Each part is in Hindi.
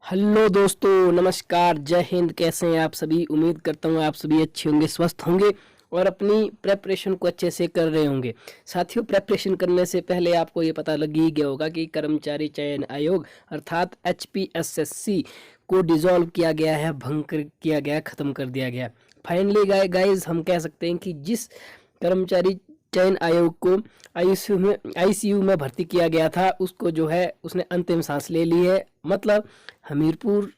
हेलो दोस्तों, नमस्कार, जय हिंद। कैसे हैं आप सभी? उम्मीद करता हूँ आप सभी अच्छे होंगे, स्वस्थ होंगे और अपनी प्रेपरेशन को अच्छे से कर रहे होंगे। साथियों, प्रेपरेशन करने से पहले आपको ये पता लग ही गया होगा कि कर्मचारी चयन आयोग अर्थात HPSSC को डिसॉल्व किया गया है, किया गया, ख़त्म कर दिया गया। फाइनली गाइज हम कह सकते हैं कि जिस कर्मचारी चयन आयोग को आईसीयू में भर्ती किया गया था, उसको जो है उसने अंतिम सांस ले ली है। मतलब हमीरपुर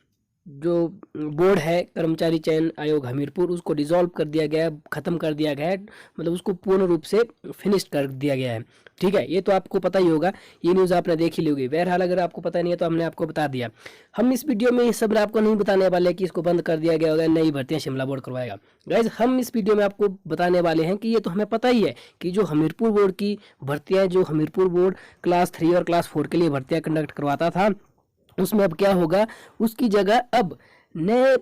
जो बोर्ड है, कर्मचारी चयन आयोग हमीरपुर, उसको डिसॉल्व कर दिया गया है, ख़त्म कर दिया गया है। मतलब उसको पूर्ण रूप से फिनिश कर दिया गया है। ठीक है, ये तो आपको पता ही होगा, ये न्यूज़ आपने देख ही ली होगी। बहरहाल अगर आपको पता नहीं है तो हमने आपको बता दिया। हम इस वीडियो में ये सब आपको नहीं बताने वाले कि इसको बंद कर दिया गया होगा, नई भर्तियाँ शिमला बोर्ड करवाएगा। गाइज, हम इस वीडियो में आपको बताने वाले हैं कि ये तो हमें पता ही है कि जो हमीरपुर बोर्ड की भर्तियाँ, जो हमीरपुर बोर्ड क्लास 3 और क्लास 4 के लिए भर्तियाँ कंडक्ट करवाता था, उसमें अब क्या होगा, उसकी जगह अब नए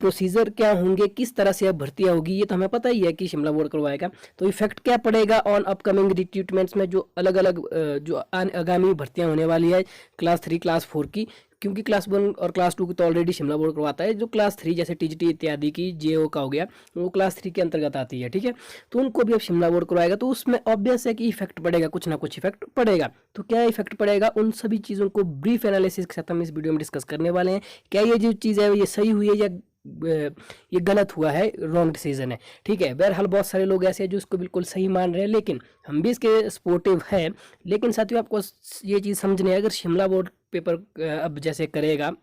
प्रोसीजर क्या होंगे, किस तरह से अब भर्तियां होगी, ये तो हमें पता ही है कि शिमला बोर्ड करवाएगा। तो इफेक्ट क्या पड़ेगा ऑन अपकमिंग रिक्रूटमेंट्स में, जो अलग अलग जो आगामी भर्तियां होने वाली है क्लास 3 क्लास 4 की। क्योंकि क्लास 1 और क्लास 2 की तो ऑलरेडी शिमला बोर्ड करवाता है, जो क्लास 3 जैसे टीजीटी इत्यादि की जेओ का हो गया, वो क्लास 3 के अंतर्गत आती है। ठीक है, तो उनको भी अब शिमला बोर्ड करवाएगा, तो उसमें ऑब्वियस है कि इफेक्ट पड़ेगा, कुछ ना कुछ इफेक्ट पड़ेगा। तो क्या इफेक्ट पड़ेगा, उन सभी चीज़ों को ब्रीफ एनालिसिस के साथ हम इस वीडियो में डिस्कस करने वाले हैं। क्या ये जो चीज़ है ये सही हुई है या ये गलत हुआ है, रॉन्ग डिसीजन है। ठीक है, बहरहाल बहुत सारे लोग ऐसे हैं जो इसको बिल्कुल सही मान रहे हैं, लेकिन हम भी इसके सपोर्टिव हैं। लेकिन साथियों, आपको ये चीज़ समझनी है, अगर शिमला बोर्ड पेपर अब जैसे करेगा,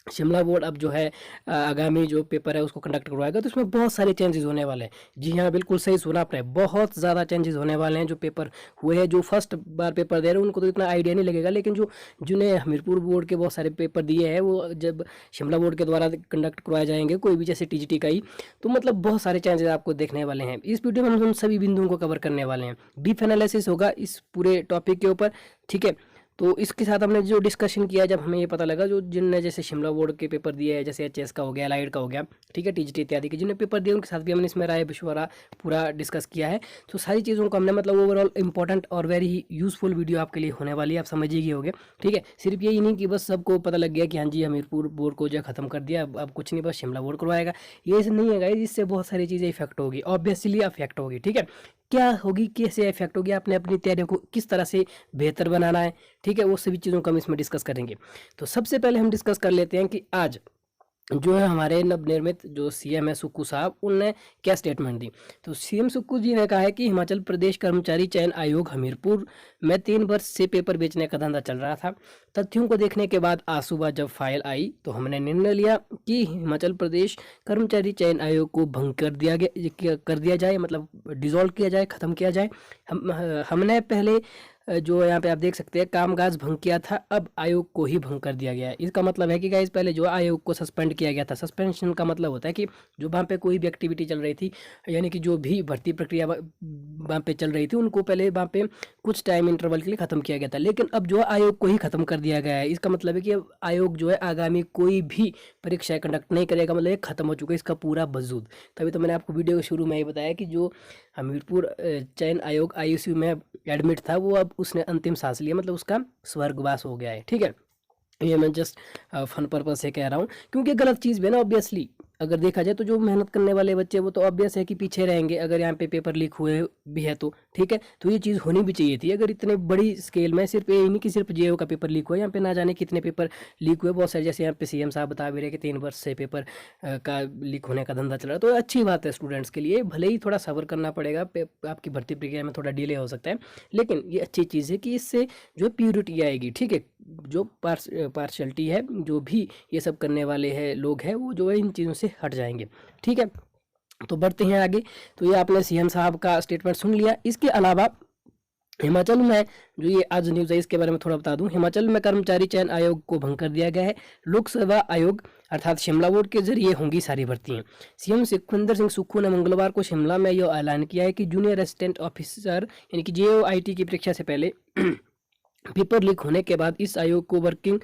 शिमला बोर्ड अब जो है आगामी जो पेपर है उसको कंडक्ट करवाएगा, तो इसमें बहुत सारे चेंजेस होने वाले हैं। जी हाँ, बिल्कुल सही सुना आपने, बहुत ज़्यादा चेंजेस होने वाले हैं। जो पेपर हुए हैं, जो फर्स्ट बार पेपर दे रहे हैं, उनको तो इतना आइडिया नहीं लगेगा, लेकिन जो जिन्हें हमीरपुर बोर्ड के बहुत सारे पेपर दिए हैं, वो जब शिमला बोर्ड के द्वारा कंडक्ट करवाए जाएंगे, कोई भी जैसे टीजीटी का ही, तो मतलब बहुत सारे चेंजेस आपको देखने वाले हैं। इस वीडियो में हम सभी बिंदुओं को कवर करने वाले हैं, डीप एनालिसिस होगा इस पूरे टॉपिक के ऊपर। ठीक है, तो इसके साथ हमने जो डिस्कशन किया, जब हमें ये पता लगा जो जिनने जैसे शिमला बोर्ड के पेपर दिए हैं, जैसे एचएस का हो गया, एलाइड का हो गया, ठीक है, टीजीटी इत्यादि के जिन्हें पेपर दिए, उनके साथ भी हमने इसमें राय मशवरा पूरा डिस्कस किया है। तो सारी चीज़ों को हमने मतलब ओवरऑल इंपॉर्टेंट और वेरी यूजफुल वीडियो आपके लिए होने वाली है, आप समझिए होगे। ठीक है, सिर्फ यही नहीं कि बस सबको पता लग गया कि हाँ जी हमीरपुर बोर्ड को जो खत्म कर दिया, अब कुछ नहीं, बस शिमला बोर्ड करवाएगा, ये नहीं है गाइस। इससे बहुत सारी चीज़ें इफेक्ट होगी, ऑब्वियसली अफेक्ट होगी। ठीक है, क्या होगी, कैसे इफेक्ट होगी, आपने अपनी तैयारियों को किस तरह से बेहतर बनाना है। ठीक है, वो सभी चीज़ों को हम इसमें डिस्कस करेंगे। तो सबसे पहले हम डिस्कस कर लेते हैं कि आज जो है हमारे नवनिर्मित जो सीएम है सुक्कू साहब, उनने क्या स्टेटमेंट दी। तो सीएम सुक्कू जी ने कहा है कि हिमाचल प्रदेश कर्मचारी चयन आयोग हमीरपुर में 3 वर्ष से पेपर बेचने का धंधा चल रहा था। तथ्यों को देखने के बाद आज सुबह जब फाइल आई तो हमने निर्णय लिया कि हिमाचल प्रदेश कर्मचारी चयन आयोग को भंग कर दिया जाए, मतलब डिसॉल्व किया जाए, ख़त्म किया जाए। हमने पहले जो यहाँ पे आप देख सकते हैं कामकाज भंग किया था, अब आयोग को ही भंग कर दिया गया है। इसका मतलब है कि गाइस, पहले जो आयोग को सस्पेंड किया गया था, सस्पेंशन का मतलब होता है कि जो वहाँ पे कोई भी एक्टिविटी चल रही थी, यानी कि जो भी भर्ती प्रक्रिया वहाँ पे चल रही थी, उनको पहले वहाँ पे कुछ टाइम इंटरवल के लिए ख़त्म किया गया था, लेकिन अब जो आयोग को ही ख़त्म कर दिया गया है। इसका मतलब है कि अब आयोग जो है आगामी कोई भी परीक्षाएं कंडक्ट नहीं करेगा, मतलब ये खत्म हो चुका है इसका पूरा वजूद। तभी तो मैंने आपको वीडियो के शुरू में ही बताया कि जो हमीरपुर चयन आयोग आईसीयू में एडमिट था, वो अब उसने अंतिम सांस लिया, मतलब उसका स्वर्गवास हो गया है। ठीक है, ये मैं जस्ट फन पर्पज से कह रहा हूँ, क्योंकि गलत चीज़ भी है ना, ऑब्वियसली अगर देखा जाए तो जो मेहनत करने वाले बच्चे वो तो ऑब्वियस है कि पीछे रहेंगे, अगर यहाँ पे पेपर लीक हुए भी है तो। ठीक है, तो ये चीज़ होनी भी चाहिए थी, अगर इतने बड़ी स्केल में, सिर्फ ये नहीं कि सिर्फ जेओ का पेपर लीक हुआ, यहाँ पे ना जाने कितने पेपर लीक हुए, बहुत सारे, जैसे यहाँ पे सीएम साहब बता भी रहे कि 3 वर्ष से पेपर का लीक होने का धंधा चल रहा है। तो अच्छी बात है स्टूडेंट्स के लिए, भले ही थोड़ा सब्र करना पड़ेगा, आपकी भर्ती प्रक्रिया में थोड़ा डिले हो सकता है, लेकिन ये अच्छी चीज़ है कि इससे जो प्योरिटी आएगी। ठीक है, जो पार्शलिटी है, जो भी ये सब करने वाले हैं लोग हैं, वो जो है इन चीज़ों से हट जाएंगे। ठीक है, तो बढ़ते हैं आगे। तो ये आपने सीएम साहब का स्टेटमेंट सुन लिया। इसके अलावा हिमाचल में जो ये आज न्यूज़ है, इसके बारे में थोड़ा बता दूं। हिमाचल में कर्मचारी चयन आयोग को भंग कर दिया गया है। लोक सेवा आयोग अर्थात शिमला बोर्ड के जरिए होंगी सारी भर्तियां। सीएम सुखविंदर सिंह सुक्खू ने मंगलवार को शिमला में यह ऐलान किया है कि जूनियर असिस्टेंट ऑफिसर यानी कि जेओआईटी की परीक्षा से पहले पेपर लीक होने के बाद इस आयोग को वर्किंग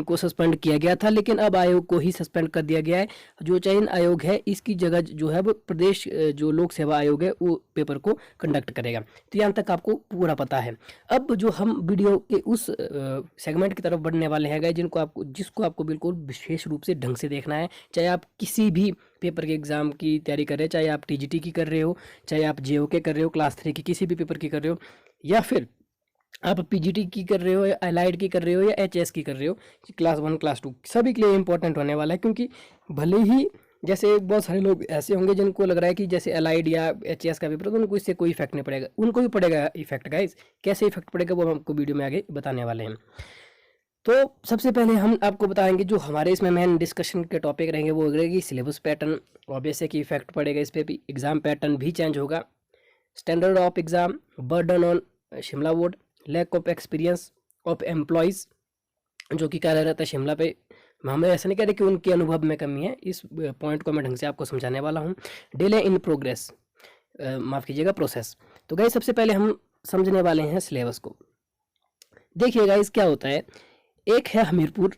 को सस्पेंड किया गया था, लेकिन अब आयोग को ही सस्पेंड कर दिया गया है। जो चयन आयोग है इसकी जगह जो है वो प्रदेश जो लोक सेवा आयोग है वो पेपर को कंडक्ट करेगा। तो यहाँ तक आपको पूरा पता है। अब जो हम वीडियो के उस सेगमेंट की तरफ बढ़ने वाले हैं गाइस, जिसको आपको बिल्कुल विशेष रूप से ढंग से देखना है। चाहे आप किसी भी पेपर के एग्जाम की तैयारी कर रहे हो, चाहे आप टीजीटी की कर रहे हो, चाहे आप जेओ के कर रहे हो, क्लास 3 की किसी भी पेपर की कर रहे हो, या फिर आप पीजीटी की कर रहे हो, या एलाइड की कर रहे हो, या एचएस की कर रहे हो, क्लास 1 क्लास 2 सभी के लिए इंपॉर्टेंट होने वाला है। क्योंकि भले ही जैसे बहुत सारे लोग ऐसे होंगे जिनको लग रहा है कि जैसे एलाइड या एचएस का पेपर तो उनको इससे कोई इफेक्ट नहीं पड़ेगा, उनको भी पड़ेगा इफेक्ट गाइस। कैसे इफेक्ट पड़ेगा वो हम आपको वीडियो में आगे बताने वाले हैं। तो सबसे पहले हम आपको बताएंगे जो हमारे इसमें मेन डिस्कशन के टॉपिक रहेंगे वो रहेगी सिलेबस पैटर्न, ऑब्वियस है कि इफेक्ट पड़ेगा इस पर भी। एग्जाम पैटर्न भी चेंज होगा, standard of exam, burden on Shimla board, lack of experience of employees जो कि कार्यरत है शिमला पे। हमें ऐसा नहीं कह रहे कि उनके अनुभव में कमी है, इस पॉइंट को मैं ढंग से आपको समझाने वाला हूँ। डिले इन प्रोग्रेस, माफ़ कीजिएगा प्रोसेस। तो गाइस सबसे पहले हम समझने वाले हैं सिलेबस को। देखिए गाइस क्या होता है, एक है हमीरपुर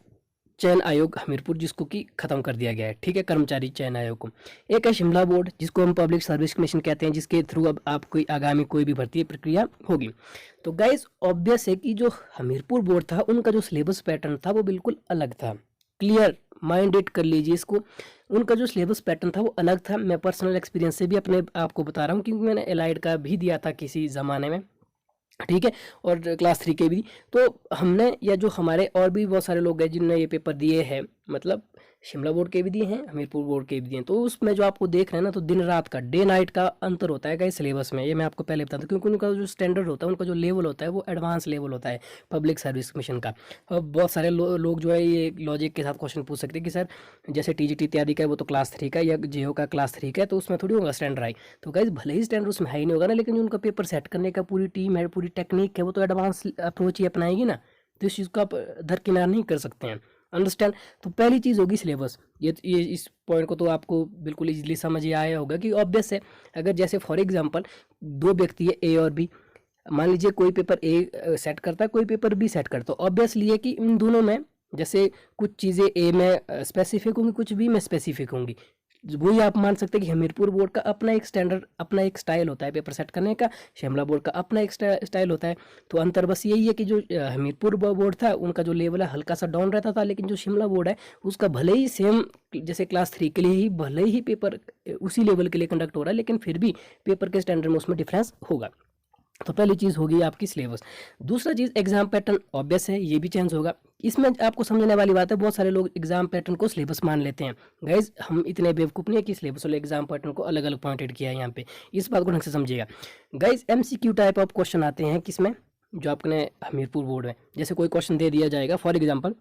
चयन आयोग हमीरपुर जिसको कि खत्म कर दिया गया है, ठीक है, कर्मचारी चयन आयोग को। एक है शिमला बोर्ड जिसको हम पब्लिक सर्विस कमीशन कहते हैं, जिसके थ्रू अब आपको आगामी कोई भी भर्ती प्रक्रिया होगी। तो गाइस ऑब्वियस है कि जो हमीरपुर बोर्ड था उनका जो सिलेबस पैटर्न था वो बिल्कुल अलग था। क्लियर माइंडेड कर लीजिए इसको, उनका जो सिलेबस पैटर्न था वो अलग था। मैं पर्सनल एक्सपीरियंस से भी अपने आपको बता रहा हूँ क्योंकि मैंने एलाइड का भी दिया था किसी ज़माने में, ठीक है, और क्लास 3 के भी। तो हमने या जो हमारे और भी बहुत सारे लोग हैं जिनने ये पेपर दिए हैं, मतलब शिमला बोर्ड के भी दिए हैं, हमीरपुर बोर्ड के भी दिए हैं, तो उसमें जो आपको देख रहे हैं ना, तो दिन रात का डे नाइट का अंतर होता है गाइस सिलेबस में। ये मैं आपको पहले बता दूं क्योंकि उनका जो स्टैंडर्ड होता है, उनका जो लेवल होता है वो एडवांस लेवल होता है पब्लिक सर्विस कमीशन का। और बहुत सारे लोग जो है ये लॉजिक के साथ क्वेश्चन पूछ सकते हैं कि सर जैसे टीजीटी इत्यादि का है वो तो क्लास 3 का, या जेओ का क्लास 3 का है, तो उसमें थोड़ी होगा स्टैंडर्ड हाई। तो गाइस भले ही स्टैंडर्ड उसमें हाई नहीं होगा ना, लेकिन जो उनका पेपर सेट करने का पूरी टीम है, पूरी टेक्निक है, वो तो एडवांस अप्रोच ही अपनाएगी ना। तो इस चीज़ को आप दरकिनार नहीं कर सकते हैं, अंडरस्टैंड। तो पहली चीज़ होगी सिलेबस। ये इस पॉइंट को तो आपको बिल्कुल इजीली समझ ही आया होगा कि ऑब्वियस है, अगर जैसे फॉर एग्जांपल दो व्यक्ति है ए और बी, मान लीजिए कोई पेपर ए सेट करता है, कोई पेपर बी सेट करता है, ऑब्वियसली है कि इन दोनों में जैसे कुछ चीज़ें ए में स्पेसिफिक होंगी, कुछ बी में स्पेसिफिक होंगी। वही आप मान सकते हैं कि हमीरपुर बोर्ड का अपना एक स्टैंडर्ड, अपना एक स्टाइल होता है पेपर सेट करने का, शिमला बोर्ड का अपना एक स्टाइल होता है। तो अंतर बस यही है कि जो हमीरपुर बोर्ड था उनका जो लेवल है हल्का सा डाउन रहता था, लेकिन जो शिमला बोर्ड है उसका भले ही सेम जैसे क्लास 3 के लिए ही भले ही पेपर उसी लेवल के लिए कंडक्ट हो रहा है, लेकिन फिर भी पेपर के स्टैंडर्ड में उसमें डिफरेंस होगा। तो पहली चीज़ होगी आपकी सिलेबस। दूसरा चीज़ एग्जाम पैटर्न, ऑब्वियस है ये भी चेंज होगा। इसमें आपको समझने वाली बात है, बहुत सारे लोग एग्जाम पैटर्न को सिलेबस मान लेते हैं। गाइज हम इतने बेवकूफ़ नहीं है कि सिलेबस और एग्जाम पैटर्न को अलग अलग पॉइंटेड किया है यहाँ पे, इस बात को ढंग से समझिएगा। Guys MCQ type of question आते हैं किसमें, जो आपने हमीरपुर बोर्ड में जैसे कोई क्वेश्चन दे दिया जाएगा, फॉर एग्जाम्पल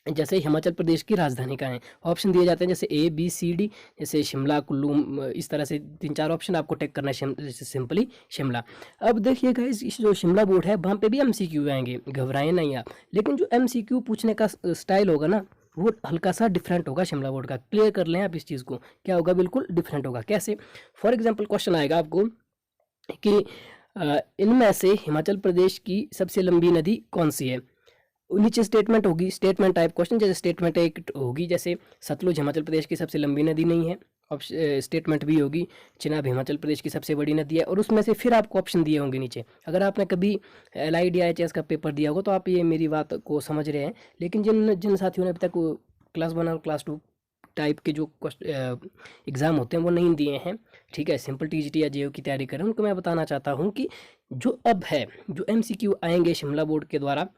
जैसे हिमाचल प्रदेश की राजधानी का है, ऑप्शन दिए जाते हैं जैसे ए बी सी डी, जैसे शिमला कुल्लू, इस तरह से 3-4 ऑप्शन आपको टेक करना है, जैसे सिंपली शिमला। अब देखिएगा इस जो शिमला बोर्ड है वहाँ पे भी एमसीक्यू आएंगे, घबराएं नहीं आप, लेकिन जो एमसीक्यू पूछने का स्टाइल होगा ना वो हल्का सा डिफरेंट होगा शिमला बोर्ड का। क्लियर कर लें आप इस चीज़ को, क्या होगा, बिल्कुल डिफरेंट होगा। कैसे, फॉर एग्जाम्पल क्वेश्चन आएगा आपको कि इनमें से हिमाचल प्रदेश की सबसे लंबी नदी कौन सी है। नीचे स्टेटमेंट होगी, स्टेटमेंट टाइप क्वेश्चन, जैसे स्टेटमेंट एक होगी जैसे सतलुज हिमाचल प्रदेश की सबसे लंबी नदी नहीं है, ऑप्शन स्टेटमेंट भी होगी चिनाब हिमाचल प्रदेश की सबसे बड़ी नदी है, और उसमें से फिर आपको ऑप्शन दिए होंगे नीचे। अगर आपने कभी एलआईडी एचएस का पेपर दिया होगा तो आप ये मेरी बात को समझ रहे हैं, लेकिन जिन जिन साथियों ने अभी तक क्लास 1 और क्लास 2 टाइप के जो एग्ज़ाम होते हैं वो नहीं दिए हैं, ठीक है, सिंपल टीजीटी या जेओ की तैयारी करें, उनको मैं बताना चाहता हूँ कि जो अब है जो एमसीक्यू आएंगे शिमला बोर्ड के द्वारा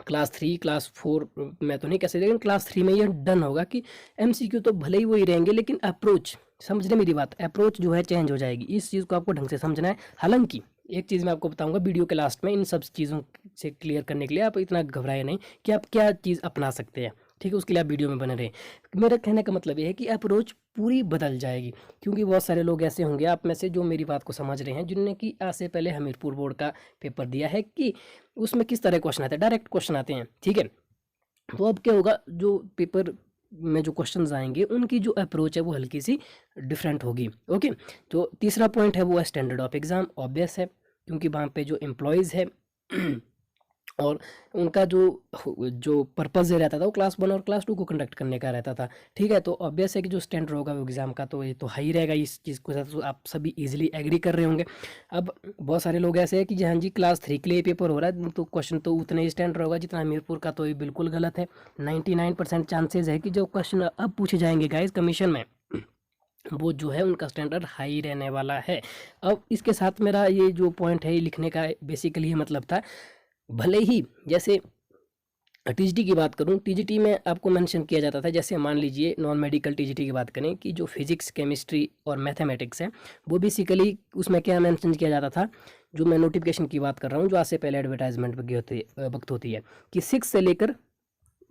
क्लास 3 क्लास 4 मैं तो नहीं कह सकता, लेकिन क्लास 3 में ये डन होगा कि एमसीक्यू तो भले ही वही रहेंगे, लेकिन अप्रोच, समझने मेरी बात, अप्रोच जो है चेंज हो जाएगी। इस चीज़ को आपको ढंग से समझना है। हालांकि एक चीज़ मैं आपको बताऊंगा वीडियो के लास्ट में, इन सब चीज़ों से क्लियर करने के लिए आप इतना घबराए नहीं कि आप क्या चीज़ अपना सकते हैं, ठीक है, उसके लिए आप वीडियो में बने रहें। मेरा कहने का मतलब ये है कि अप्रोच पूरी बदल जाएगी, क्योंकि बहुत सारे लोग ऐसे होंगे आप में से जो मेरी बात को समझ रहे हैं, जिनने कि आज से पहले हमीरपुर बोर्ड का पेपर दिया है कि उसमें किस तरह क्वेश्चन आते हैं, डायरेक्ट क्वेश्चन आते हैं, ठीक है। तो अब क्या होगा, जो पेपर में जो क्वेश्चंस आएंगे उनकी जो अप्रोच है वो हल्की सी डिफरेंट होगी, ओके। तो तीसरा पॉइंट है वो है स्टैंडर्ड ऑफ एग्ज़ाम, ऑब्वियस है क्योंकि वहाँ पे जो एम्प्लॉयज़ है और उनका जो पर्पज़ ये रहता था वो क्लास 1 और क्लास 2 को कंडक्ट करने का रहता था। ठीक है, तो ऑब्वियस है कि जो स्टैंडर्ड होगा वो एग्ज़ाम का तो ये तो हाई रहेगा, इस चीज़ के साथ तो आप सभी ईज़िली एग्री कर रहे होंगे। अब बहुत सारे लोग ऐसे हैं कि जी हाँ जी, क्लास 3 के लिए पेपर हो रहा है तो क्वेश्चन तो उतने ही स्टैंडर्ड होगा जितना हमीरपुर का, तो ये बिल्कुल गलत है। 99% चांसेस है कि जो क्वेश्चन अब पूछे जाएंगे गाइस कमीशन में, वो जो है उनका स्टैंडर्ड हाई रहने वाला है। अब इसके साथ मेरा ये जो पॉइंट है ये लिखने का बेसिकली ये मतलब था, भले ही जैसे टीजीटी की बात करूं, टीजीटी में आपको मेंशन किया जाता था, जैसे मान लीजिए नॉन मेडिकल टीजीटी की बात करें कि जो फिजिक्स, केमिस्ट्री और मैथमेटिक्स है वो बेसिकली उसमें क्या मेंशन किया जाता था, जो मैं नोटिफिकेशन की बात कर रहा हूँ जो आज से पहले एडवर्टाइजमेंट वक्त होती है कि 6 से लेकर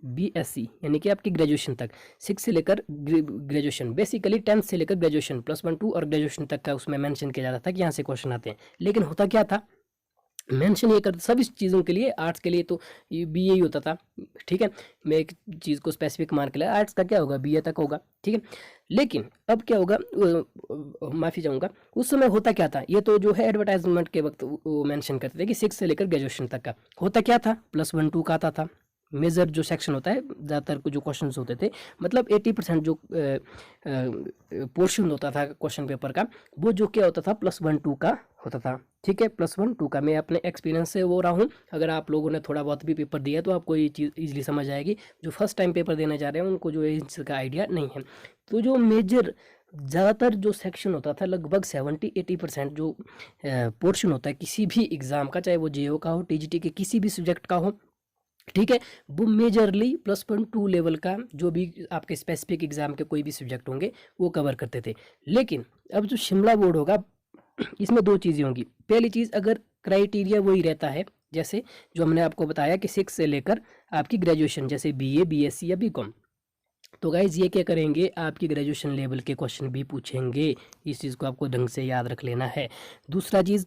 बीएससी यानी कि आपकी ग्रेजुएशन तक, 6 से लेकर ग्रेजुएशन, बेसिकली 10th से लेकर ग्रेजुएशन +1 2 और ग्रेजुएशन तक का उसमें मेंशन किया जाता था कि यहाँ से क्वेश्चन आते हैं। लेकिन होता क्या था, मेंशन ये करते सब इस चीज़ों के लिए, आर्ट्स के लिए तो ये बी यही होता था। ठीक है, मैं एक चीज़ को स्पेसिफिक मान के लिया, आर्ट्स का क्या होगा, बीए तक होगा। ठीक है, लेकिन अब क्या होगा, माफ़ी चाहूँगा, उस समय होता क्या था, ये तो जो है एडवर्टाइजमेंट के वक्त वो मेंशन करते थे कि 6 से लेकर ग्रेजुएशन तक का। होता क्या था, +1 2 का आता था, मेजर जो सेक्शन होता है, ज़्यादातर जो क्वेश्चंस होते थे, मतलब 80% जो पोर्शन होता था क्वेश्चन पेपर का, वो जो क्या होता था +1 2 का होता था। ठीक है, +1 2 का मैं अपने एक्सपीरियंस से वो रहा हूँ। अगर आप लोगों ने थोड़ा बहुत भी पेपर दिया तो आपको ये चीज़ ईजिली समझ आएगी। जो फर्स्ट टाइम पेपर देने जा रहे हैं उनको जो इसका आइडिया नहीं है। तो जो मेजर ज़्यादातर जो सेक्शन होता था, लगभग 70-80% जो पोर्शन होता है किसी भी एग्ज़ाम का, चाहे वो जेओ का हो, टीजीटी के किसी भी सब्जेक्ट का हो, ठीक है, वो मेजरली +1 2 लेवल का जो भी आपके स्पेसिफिक एग्जाम के कोई भी सब्जेक्ट होंगे वो कवर करते थे। लेकिन अब जो शिमला बोर्ड होगा इसमें दो चीज़ें होंगी। पहली चीज़, अगर क्राइटेरिया वही रहता है जैसे जो हमने आपको बताया कि 6 से लेकर आपकी ग्रेजुएशन, जैसे बीए, बीएससी या बीकॉम, तो गाइज ये क्या करेंगे, आपकी ग्रेजुएशन लेवल के क्वेश्चन भी पूछेंगे। इस चीज़ को आपको ढंग से याद रख लेना है। दूसरा चीज़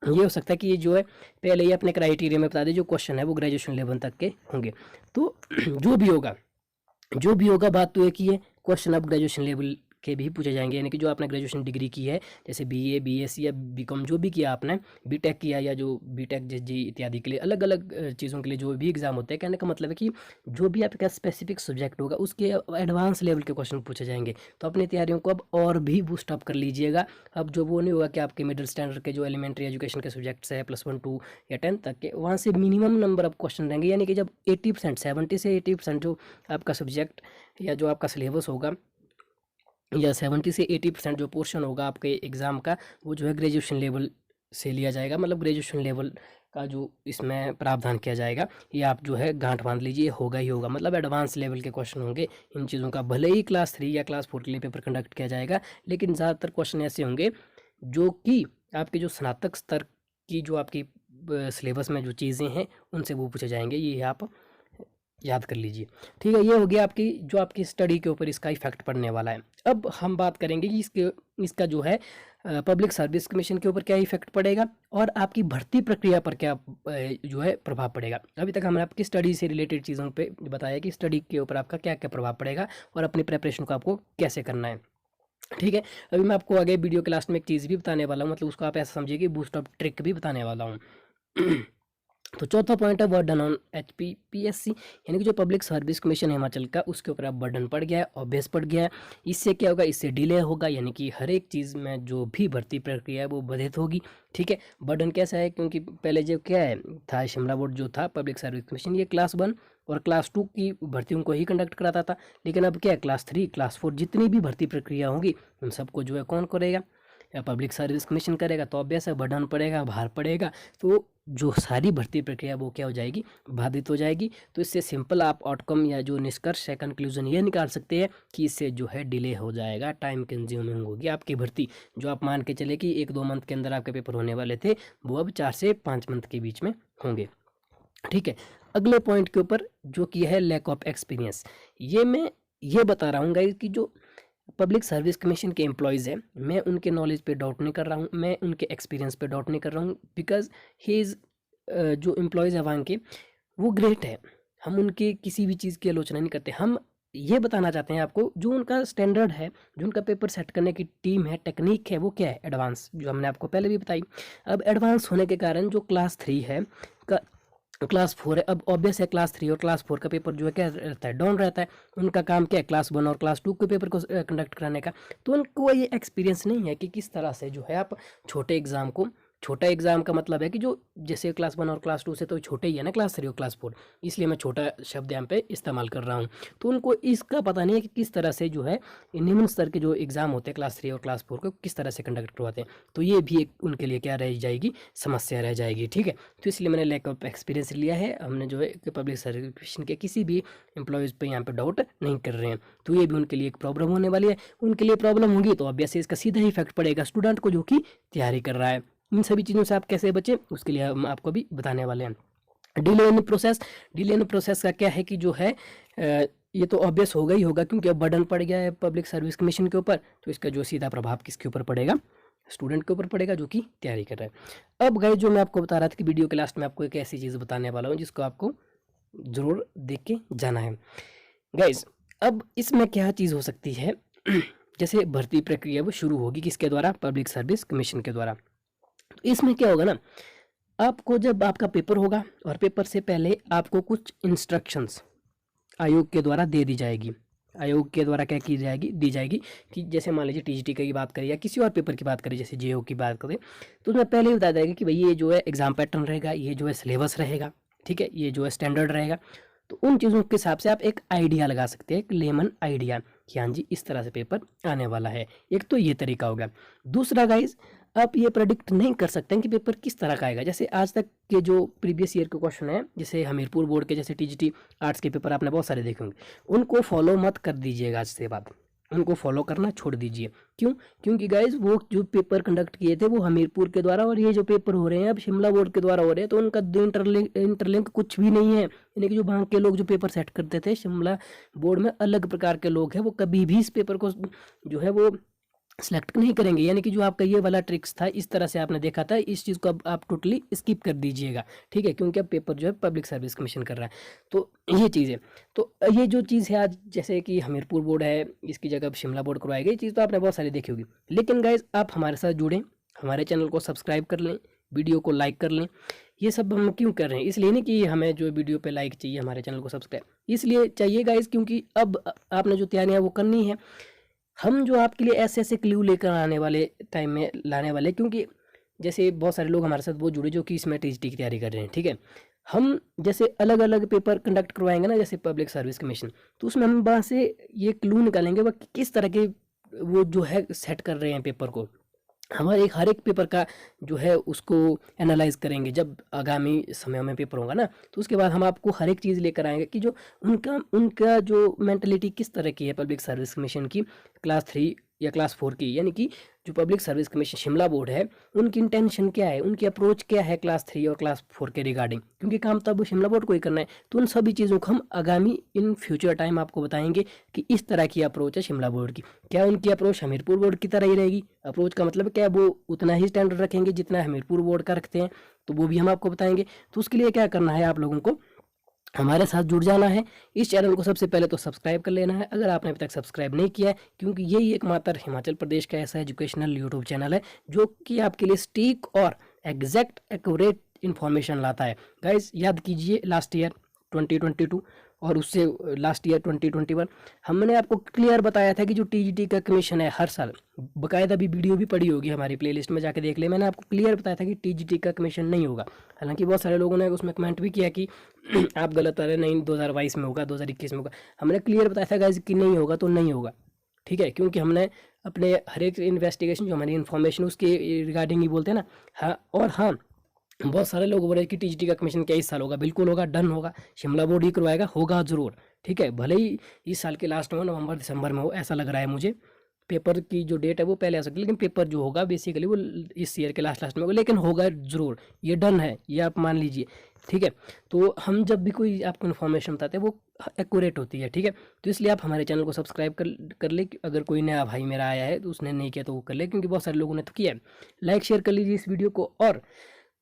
ये हो सकता है कि ये जो है पहले ही अपने क्राइटेरिया में बता दें, जो क्वेश्चन है वो ग्रेजुएशन लेवल तक के होंगे। तो जो भी होगा बात तो एक ही है, क्वेश्चन अब ग्रेजुएशन लेवल के भी पूछे जाएंगे, यानी कि जो आपने ग्रेजुएशन डिग्री की है, जैसे बीए, बीएससी या बीकॉम जो भी किया आपने, बीटेक किया या जो बीटेक जी इत्यादि के लिए अलग अलग चीज़ों के लिए जो भी एग्जाम होते हैं, कहने का मतलब है कि जो भी आपका स्पेसिफिक सब्जेक्ट होगा उसके एडवांस लेवल के क्वेश्चन पूछे जाएंगे। तो अपनी तैयारियों को अब और भी बूस्ट अप कर लीजिएगा। अब जो वो नहीं होगा कि आपके मिडिल स्टैंडर्ड के जो एलिमेंट्री एजुकेशन के सब्जेक्ट्स है +1 2 या 10 तक के, वहाँ से मिनिमम नंबर ऑफ क्वेश्चन रहेंगे, यानी कि जब 80% 70 से 80% जो आपका सब्जेक्ट या जो आपका सिलेबस होगा, या 70 से 80% जो पोर्शन होगा आपके एग्ज़ाम का, वो जो है ग्रेजुएशन लेवल से लिया जाएगा। मतलब ग्रेजुएशन लेवल का जो इसमें प्रावधान किया जाएगा, ये आप जो है गांठ बांध लीजिए, होगा ही होगा। मतलब एडवांस लेवल के क्वेश्चन होंगे इन चीज़ों का, भले ही क्लास 3 या क्लास 4 के लिए पेपर कंडक्ट किया जाएगा, लेकिन ज़्यादातर क्वेश्चन ऐसे होंगे जो कि आपके जो स्नातक स्तर की जो आपकी सिलेबस में जो चीज़ें हैं उनसे वो पूछे जाएंगे। ये आप याद कर लीजिए। ठीक है, ये हो गया आपकी जो आपकी स्टडी के ऊपर इसका इफेक्ट पड़ने वाला है। अब हम बात करेंगे कि इसका जो है पब्लिक सर्विस कमीशन के ऊपर क्या इफेक्ट पड़ेगा और आपकी भर्ती प्रक्रिया पर क्या जो है प्रभाव पड़ेगा। अभी तक हमने आपकी स्टडी से रिलेटेड चीज़ों पे बताया कि स्टडी के ऊपर आपका क्या क्या प्रभाव पड़ेगा और अपनी प्रेपरेशन को आपको कैसे करना है। ठीक है, अभी मैं आपको आगे वीडियो के लास्ट में एक चीज़ भी बताने वाला हूँ, मतलब उसको आप ऐसा समझिए कि बूस्ट अप ट्रिक भी बताने वाला हूँ। तो चौथा पॉइंट है बर्डन ऑन HPPSC, यानी कि जो पब्लिक सर्विस कमीशन है हिमाचल का, उसके ऊपर अब बर्डन पड़ गया है, ऑब्वियस पड़ गया है। इससे क्या होगा, इससे डिले होगा, यानी कि हर एक चीज़ में जो भी भर्ती प्रक्रिया है वो बाधित होगी। ठीक है, बर्डन कैसा है, क्योंकि पहले जो क्या है था, शिमला बोर्ड जो था पब्लिक सर्विस कमीशन, ये क्लास 1 और क्लास 2 की भर्तियों को ही कंडक्ट कराता था। लेकिन अब क्या है, क्लास 3, क्लास 4 जितनी भी भर्ती प्रक्रिया होगी उन सबको जो है कौन करेगा, या पब्लिक सर्विस कमीशन करेगा। तो ऑब्वियस है बर्डन पड़ेगा, भार पड़ेगा, तो जो सारी भर्ती प्रक्रिया वो क्या हो जाएगी, बाधित हो जाएगी। तो इससे सिंपल आप आउटकम या जो निष्कर्ष है, कंक्लूजन ये निकाल सकते हैं कि इससे जो है डिले हो जाएगा, टाइम कंज्यूमिंग होगी आपकी भर्ती। जो आप मान के चले कि 1-2 मंथ के अंदर आपके पेपर होने वाले थे, वो अब 4 से 5 मंथ के बीच में होंगे। ठीक है, अगले पॉइंट के ऊपर जो कि है लैक ऑफ एक्सपीरियंस, ये मैं ये बता रहा हूँ गाइस कि जो पब्लिक सर्विस कमीशन के एम्प्लॉयज़ हैं, मैं उनके नॉलेज पे डाउट नहीं कर रहा हूँ, मैं उनके एक्सपीरियंस पे डाउट नहीं कर रहा हूँ, बिकॉज ही इज़ जो एम्प्लॉयज़ है वहाँ के, वो ग्रेट है। हम उनके किसी भी चीज़ की आलोचना नहीं करते। हम ये बताना चाहते हैं आपको, जो उनका स्टैंडर्ड है, जो उनका पेपर सेट करने की टीम है, टेक्निक है, वो क्या है, एडवांस, जो हमने आपको पहले भी बताई। अब एडवांस होने के कारण जो क्लास 3 है का क्लास 4 है, अब ऑब्वियस है क्लास 3 और क्लास 4 का पेपर जो है क्या रहता है, डाउन रहता है। उनका काम क्या है, क्लास 1 और क्लास 2 के पेपर को कंडक्ट कराने का। तो उनको ये एक्सपीरियंस नहीं है कि किस तरह से जो है आप छोटे एग्जाम को, छोटा एग्जाम का मतलब है कि जो जैसे क्लास 1 और क्लास 2 से तो छोटे ही है ना क्लास 3 और क्लास 4, इसलिए मैं छोटा शब्द यहाँ पे इस्तेमाल कर रहा हूँ। तो उनको इसका पता नहीं है कि किस तरह से जो है निम्न स्तर के जो एग्जाम होते हैं क्लास 3 और क्लास 4 को किस तरह से कंडक्ट करवाते हैं। तो ये भी एक उनके लिए क्या रह जाएगी, समस्या रह जाएगी। ठीक है, तो इसलिए मैंने लैक ऑफ एक्सपीरियंस लिया है। हमने जो है पब्लिक सर्टिफिकेशन के किसी भी एम्प्लॉयज़ पे यहाँ पे डाउट नहीं कर रहे हैं। तो ये भी उनके लिए एक प्रॉब्लम होने वाली है। उनके लिए प्रॉब्लम होगी तो ऑब्वियसली इसका सीधा ही इफेक्ट पड़ेगा स्टूडेंट को जो कि तैयारी कर रहा है। इन सभी चीज़ों से आप कैसे बचें उसके लिए हम आपको भी बताने वाले हैं। Delay in process, delay in process का क्या है कि जो है ये तो ऑब्वियस होगा ही होगा, क्योंकि अब बर्डन पड़ गया है पब्लिक सर्विस कमीशन के ऊपर। तो इसका जो सीधा प्रभाव किसके ऊपर पड़ेगा, स्टूडेंट के ऊपर पड़ेगा जो कि तैयारी कर रहा है। अब गाइस जो मैं आपको बता रहा था कि वीडियो के लास्ट में आपको एक ऐसी चीज़ बताने वाला हूँ जिसको आपको ज़रूर देख के जाना है गाइस। अब इसमें क्या चीज़ हो सकती है जैसे भर्ती प्रक्रिया वो शुरू होगी किसके द्वारा, पब्लिक सर्विस कमीशन के द्वारा। तो इसमें क्या होगा ना, आपको जब आपका पेपर होगा और पेपर से पहले आपको कुछ इंस्ट्रक्शंस आयोग के द्वारा दे दी जाएगी। आयोग के द्वारा क्या की जाएगी, दी जाएगी कि जैसे मान लीजिए टीजीटी की बात करें या किसी और पेपर की बात करें, जैसे जेओ की बात करें, तो उसमें पहले ही बताया जाएगा कि भाई ये जो है एग्जाम पैटर्न रहेगा, ये जो है सिलेबस रहेगा, ठीक है, ये जो है स्टैंडर्ड रहेगा। तो उन चीज़ों के हिसाब से आप एक आइडिया लगा सकते हैं, एक लेमन आइडिया कि हाँ जी इस तरह से पेपर आने वाला है। एक तो ये तरीका हो गया। दूसरा गाइज, आप ये प्रेडिक्ट नहीं कर सकते हैं कि पेपर किस तरह का आएगा। जैसे आज तक के जो प्रीवियस ईयर के क्वेश्चन है, जैसे हमीरपुर बोर्ड के जैसे टीजीटी आर्ट्स के पेपर आपने बहुत सारे देखे होंगे, उनको फॉलो मत कर दीजिएगा आज से बाद, उनको फॉलो करना छोड़ दीजिए। क्यों? क्योंकि गाइज वो जो पेपर कंडक्ट किए थे वो हमीरपुर के द्वारा, और ये जो पेपर हो रहे हैं अब शिमला बोर्ड के द्वारा हो रहे हैं, तो उनका इंटरलिंक कुछ भी नहीं है। यानी कि जो वहाँ के लोग जो पेपर सेट करते थे शिमला बोर्ड में अलग प्रकार के लोग हैं, वो कभी भी इस पेपर को जो है वो सेलेक्ट नहीं करेंगे। यानी कि जो आपका ये वाला ट्रिक्स था, इस तरह से आपने देखा था, इस चीज़ को अब आप टोटली स्किप कर दीजिएगा। ठीक है, क्योंकि अब पेपर जो है पब्लिक सर्विस कमीशन कर रहा है। तो ये चीज़ है। तो ये जो चीज़ है आज, जैसे कि हमीरपुर बोर्ड है, इसकी जगह अब शिमला बोर्ड करवाई गई, चीज़ तो आपने बहुत सारी देखी होगी। लेकिन गाइज आप हमारे साथ जुड़ें, हमारे चैनल को सब्सक्राइब कर लें, वीडियो को लाइक कर लें। ये सब हम क्यों कर रहे हैं, इसलिए नहीं कि हमें जो वीडियो पे लाइक चाहिए, हमारे चैनल को सब्सक्राइब इसलिए चाहिए गाइज, क्योंकि अब आपने जो तैयारियाँ वो करनी है, हम जो आपके लिए ऐसे ऐसे क्ल्यू लेकर आने वाले टाइम में लाने वाले, क्योंकि जैसे बहुत सारे लोग हमारे साथ वो जुड़े जो कि इसमें टीजीटी की तैयारी कर रहे हैं। ठीक है, हम जैसे अलग अलग पेपर कंडक्ट करवाएंगे ना, जैसे पब्लिक सर्विस कमीशन, तो उसमें हम वहाँ से ये क्लू निकालेंगे वह किस तरह के वो जो है सेट कर रहे हैं पेपर को। हमारे हर एक पेपर का जो है उसको एनालाइज करेंगे जब आगामी समय में पेपर होगा ना, तो उसके बाद हम आपको हर एक चीज़ लेकर आएंगे कि जो उनका उनका जो मेंटलिटी किस तरह की है पब्लिक सर्विस कमीशन की क्लास 3 या क्लास 4 की। यानी कि जो public service commission Shimla board है, उनकी इंटेंशन क्या है, उनकी अप्रोच क्या है क्लास 3 और क्लास 4 के रिगार्डिंग, क्योंकि काम तब शिमला बोर्ड को ही करना है। तो उन सभी चीज़ों को हम आगामी इन फ्यूचर टाइम आपको बताएंगे कि इस तरह की अप्रोच है शिमला बोर्ड की। क्या उनकी अप्रोच हमीरपुर बोर्ड की तरह ही रहेगी? अप्रोच का मतलब क्या, वो उतना ही स्टैंडर्ड रखेंगे जितना हमीरपुर बोर्ड का रखते हैं? तो वो भी हम आपको बताएंगे। तो उसके लिए क्या करना है, आप लोगों को हमारे साथ जुड़ जाना है। इस चैनल को सबसे पहले तो सब्सक्राइब कर लेना है अगर आपने अभी तक सब्सक्राइब नहीं किया है, क्योंकि यही एकमात्र हिमाचल प्रदेश का ऐसा एजुकेशनल यूट्यूब चैनल है जो कि आपके लिए सटीक और एग्जैक्ट एक्यूरेट इन्फॉर्मेशन लाता है। गाइज याद कीजिए लास्ट ईयर 2022 और उससे लास्ट ईयर 2021 हमने आपको क्लियर बताया था कि जो टीजीटी का कमीशन है हर साल, बकायदा भी वीडियो भी पड़ी होगी हमारी प्लेलिस्ट में, जाके देख ले। मैंने आपको क्लियर बताया था कि टीजीटी का कमीशन नहीं होगा। हालांकि बहुत सारे लोगों ने उसमें कमेंट भी किया कि आप गलत कर रहे, नहीं 2022 में होगा, 2021 में होगा। हमने क्लियर बताया था गाइज कि नहीं होगा तो नहीं होगा। ठीक है, क्योंकि हमने अपने हर एक इन्वेस्टिगेशन जो हमारी इन्फॉर्मेशन उसके रिगार्डिंग ही बोलते हैं ना। हाँ, और हाँ, बहुत सारे लोग बोल रहे हैं कि टीजीटी का कमीशन क्या इस साल होगा? बिल्कुल होगा, डन होगा, शिमला बोर्ड ही करवाएगा, होगा जरूर। ठीक है, भले ही इस साल के लास्ट में नवंबर दिसंबर में हो, ऐसा लग रहा है मुझे। पेपर की जो डेट है वो पहले आ सकती है, लेकिन पेपर जो होगा बेसिकली वो इस ईयर के लास्ट में होगा, लेकिन होगा जरूर, ये डन है, ये आप मान लीजिए। ठीक है, तो हम जब भी कोई आपको इन्फॉर्मेशन बताते हैं वो एक्यूरेट होती है। ठीक है, तो इसलिए आप हमारे चैनल को सब्सक्राइब कर ले। अगर कोई नया भाई मेरा आया है तो उसने नहीं किया तो वो कर ले, क्योंकि बहुत सारे लोगों ने तो किया है। लाइक शेयर कर लीजिए इस वीडियो को, और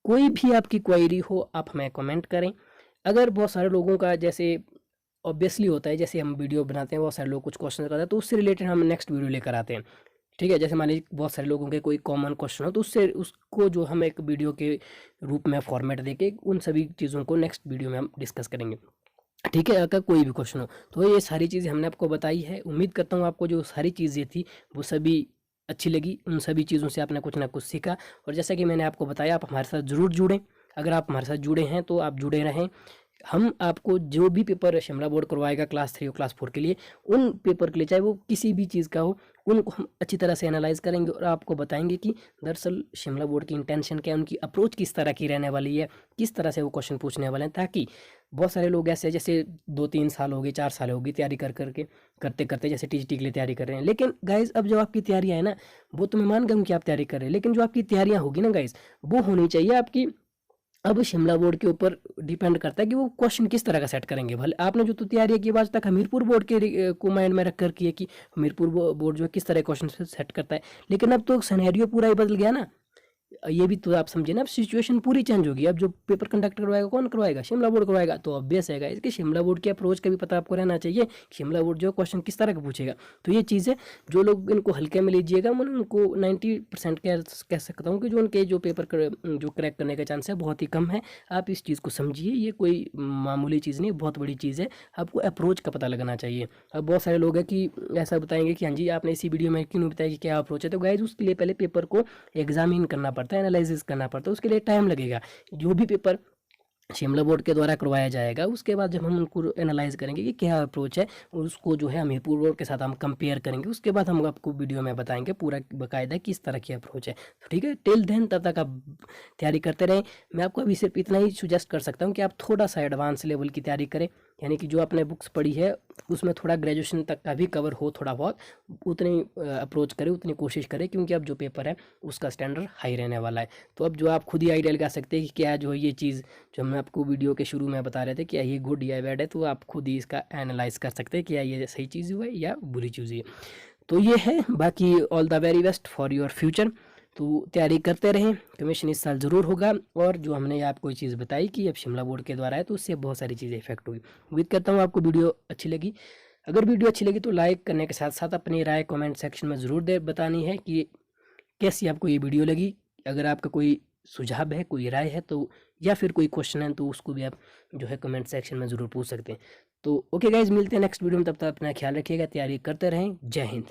कोई भी आपकी क्वेरी हो आप हमें कमेंट करें। अगर बहुत सारे लोगों का जैसे ऑब्वियसली होता है, जैसे हम वीडियो बनाते हैं बहुत सारे लोग कुछ क्वेश्चन करते हैं तो उससे रिलेटेड हम नेक्स्ट वीडियो लेकर आते हैं। ठीक है। जैसे मान लीजिए बहुत सारे लोगों के कोई कॉमन क्वेश्चन हो तो उससे उसको जो हम एक वीडियो के रूप में फॉर्मेट देके उन सभी चीज़ों को नेक्स्ट वीडियो में हम डिस्कस करेंगे। ठीक है, अगर कोई भी क्वेश्चन हो तो ये सारी चीज़ें हमने आपको बताई है। उम्मीद करता हूँ आपको जो सारी चीज़ें थी वो सभी अच्छी लगी, उन सभी चीज़ों से आपने कुछ ना कुछ सीखा। और जैसा कि मैंने आपको बताया, आप हमारे साथ ज़रूर जुड़ें। अगर आप हमारे साथ जुड़े हैं तो आप जुड़े रहें। हम आपको जो भी पेपर शिमला बोर्ड करवाएगा क्लास 3 और क्लास 4 के लिए, उन पेपर के लिए चाहे वो किसी भी चीज़ का हो, उनको हम अच्छी तरह से एनालाइज करेंगे और आपको बताएंगे कि दरअसल शिमला बोर्ड की इंटेंशन क्या है, उनकी अप्रोच किस तरह की रहने वाली है, किस तरह से वो क्वेश्चन पूछने वाले हैं। ताकि बहुत सारे लोग ऐसे जैसे 2-3 साल हो गए, 4 साल हो गई तैयारी करते करते जैसे टीजीटी के लिए तैयारी कर रहे हैं। लेकिन गाइज अब जो आपकी तैयारियाँ है ना, वो तो मैं मान गया हूँ कि आप तैयारी कर रहे हैं, लेकिन जो आपकी तैयारियाँ होगी ना गाइज, वो होनी चाहिए आपकी। अब शिमला बोर्ड के ऊपर डिपेंड करता है कि वो क्वेश्चन किस तरह का सेट करेंगे। भले आपने जो तो तैयारी की आज तक हमीरपुर बोर्ड के को माइंड में रख कर की है कि हमीरपुर बोर्ड जो है किस तरह क्वेश्चन सेट करता है, लेकिन अब तो सिनेरियो पूरा ही बदल गया ना। ये भी तो आप समझे ना, अब सिचुएशन पूरी चेंज होगी। अब जो पेपर कंडक्ट करवाएगा कौन करवाएगा? शिमला बोर्ड करवाएगा। तो ऑब्वियस है इसके शिमला बोर्ड की अप्रोच का भी पता आपको रहना चाहिए, शिमला बोर्ड जो क्वेश्चन किस तरह का पूछेगा। तो ये चीज़ें जो लोग इनको हल्के में लीजिएगा, मैं उनको 90% कह सकता हूँ कि जो उनके जो पेपर जो क्रैक करने का चांस है बहुत ही कम है। आप इस चीज़ को समझिए, ये कोई मामूली चीज़ नहीं, बहुत बड़ी चीज़ है। आपको अप्रोच का पता लगाना चाहिए। अब बहुत सारे लोग हैं कि ऐसा बताएंगे कि हाँ जी आपने इसी वीडियो में क्यों नहीं बताया कि क्या अप्रोच है। तो गाइज उसके लिए पहले पेपर को एग्जामिन करना पड़ता है, एनालिसिस करना पड़ता है, उसके लिए टाइम लगेगा। जो भी पेपर शिमला बोर्ड के द्वारा करवाया जाएगा उसके बाद जब हम उनको एनालाइज करेंगे कि क्या अप्रोच है, और उसको जो है हमीरपुर बोर्ड के साथ हम कंपेयर करेंगे, उसके बाद हम आपको वीडियो में बताएंगे पूरा बाकायदा किस तरह की अप्रोच है। तो ठीक है, टिल देन तब तक आप तैयारी करते रहें। मैं आपको अभी सिर्फ इतना ही सुजेस्ट कर सकता हूँ कि आप थोड़ा सा एडवांस लेवल की तैयारी करें, यानी कि जो आपने बुक्स पढ़ी है उसमें थोड़ा ग्रेजुएशन तक का भी कवर हो, थोड़ा बहुत उतनी अप्रोच करें, उतनी कोशिश करें, क्योंकि अब जो पेपर है उसका स्टैंडर्ड हाई रहने वाला है। तो अब जो आप खुद ही आइडिया लगा सकते हैं कि क्या जो है ये चीज़ जो हम आपको वीडियो के शुरू में बता रहे थे क्या ये गुड या बैड है, तो आप खुद ही इसका एनालाइज कर सकते हैं कि ये सही चीज़ हुआ है या बुरी चीज़ है। तो ये है, बाकी all the very best for your future. तो तैयारी करते रहें, कमीशन इस साल ज़रूर होगा। और जो हमने आपको ये चीज़ बताई कि अब शिमला बोर्ड के द्वारा है तो उससे बहुत सारी चीज़ें इफेक्ट हुई। उम्मीद करता हूँ आपको वीडियो अच्छी लगी। अगर वीडियो अच्छी लगी तो लाइक करने के साथ साथ अपनी राय कमेंट सेक्शन में ज़रूर बतानी है कि कैसी आपको ये वीडियो लगी। अगर आपका कोई सुझाव है, कोई राय है तो, या फिर कोई क्वेश्चन है तो उसको भी आप जो है कमेंट सेक्शन में ज़रूर पूछ सकते हैं। तो ओके गाइज, मिलते हैं नेक्स्ट वीडियो में, तब तक अपना ख्याल रखिएगा, तैयारी करते रहें। जय हिंद।